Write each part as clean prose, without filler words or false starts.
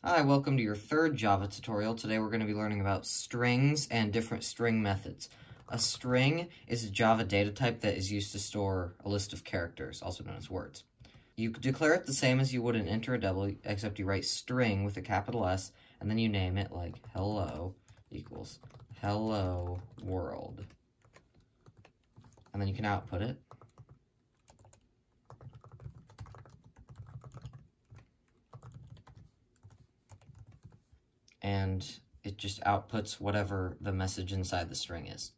Hi, welcome to your third Java tutorial. Today we're going to be learning about strings and different string methods. A string is a Java data type that is used to store a list of characters, also known as words. You declare it the same as you would an int or a double, except you write string with a capital S, and then you name it like hello equals hello world. And then you can output it. And it just outputs whatever the message inside the string is.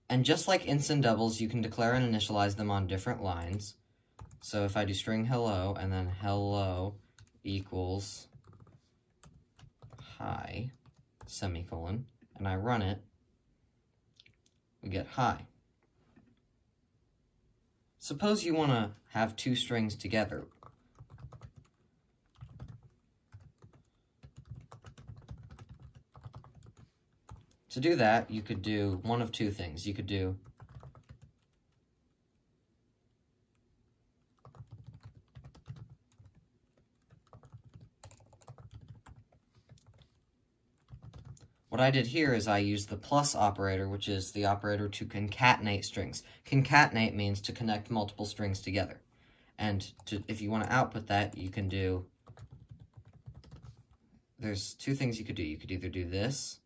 And just like ints and doubles, you can declare and initialize them on different lines. So if I do string hello, and then hello equals hi, semicolon, and I run it, we get hi. Suppose you want to have two strings together. To do that, you could do one of two things. You could do what I did here is I used the plus operator, which is the operator to concatenate strings. Concatenate means to connect multiple strings together. And if you want to output that, you can do, there's two things you could do. You could either do this,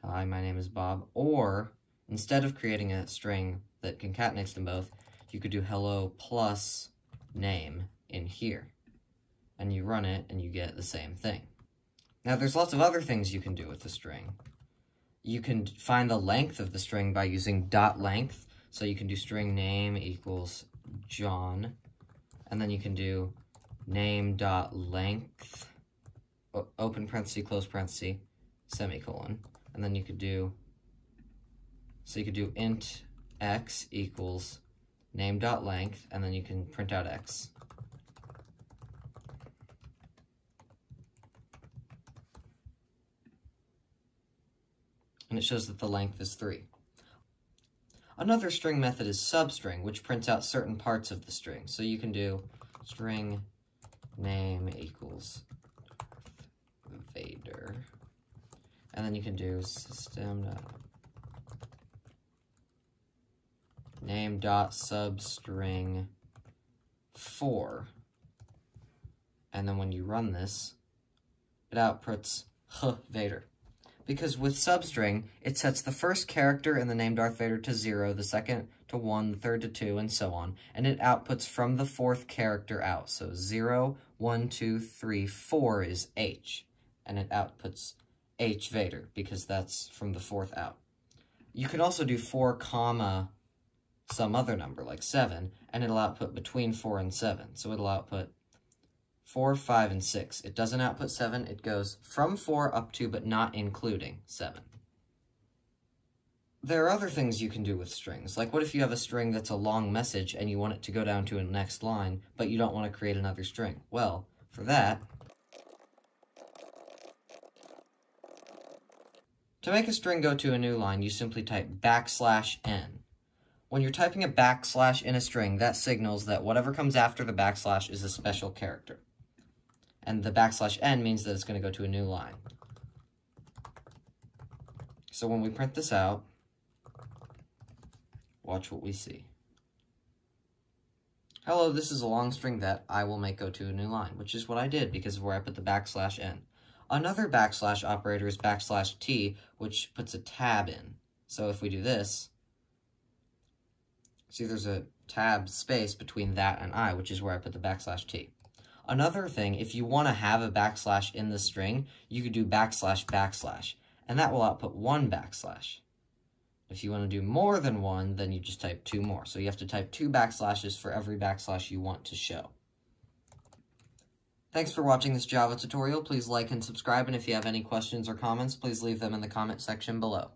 hi, my name is Bob, or instead of creating a string that concatenates them both, you could do hello plus name in here. And you run it, and you get the same thing. Now, there's lots of other things you can do with the string. You can find the length of the string by using .length. So you can do string name equals John, and then you can do name.length, open parenthesis, close parenthesis, semicolon. And then you could do, so you could do int x equals name.length, and then you can print out x. And it shows that the length is 3. Another string method is substring, which prints out certain parts of the string. So you can do string name equals Vader. And then you can do system name dot substring 4. And then when you run this, it outputs Vader. Because with substring, it sets the first character in the name Darth Vader to 0, the second to 1, the third to 2, and so on. And it outputs from the fourth character out. So 0, 1, 2, 3, 4 is H. And it outputs H Vader, because that's from the fourth out. You can also do 4 comma some other number, like 7, and it'll output between 4 and 7. So it'll output 4, 5, and 6. It doesn't output 7, it goes from 4 up to, but not including 7. There are other things you can do with strings, like what if you have a string that's a long message and you want it to go down to a next line, but you don't want to create another string? Well, for that, to make a string go to a new line, you simply type \n. When you're typing a backslash in a string, that signals that whatever comes after the backslash is a special character. And the \n means that it's going to go to a new line. So when we print this out, watch what we see. Hello, this is a long string that I will make go to a new line, which is what I did because of where I put the \n. Another backslash operator is \t, which puts a tab in. So if we do this, see there's a tab space between that and I, which is where I put the \t. Another thing, if you want to have a backslash in the string, you could do \\, and that will output 1 backslash. If you want to do more than 1, then you just type 2 more. So you have to type 2 backslashes for every backslash you want to show. Thanks for watching this Java tutorial. Please like and subscribe, and if you have any questions or comments, please leave them in the comment section below.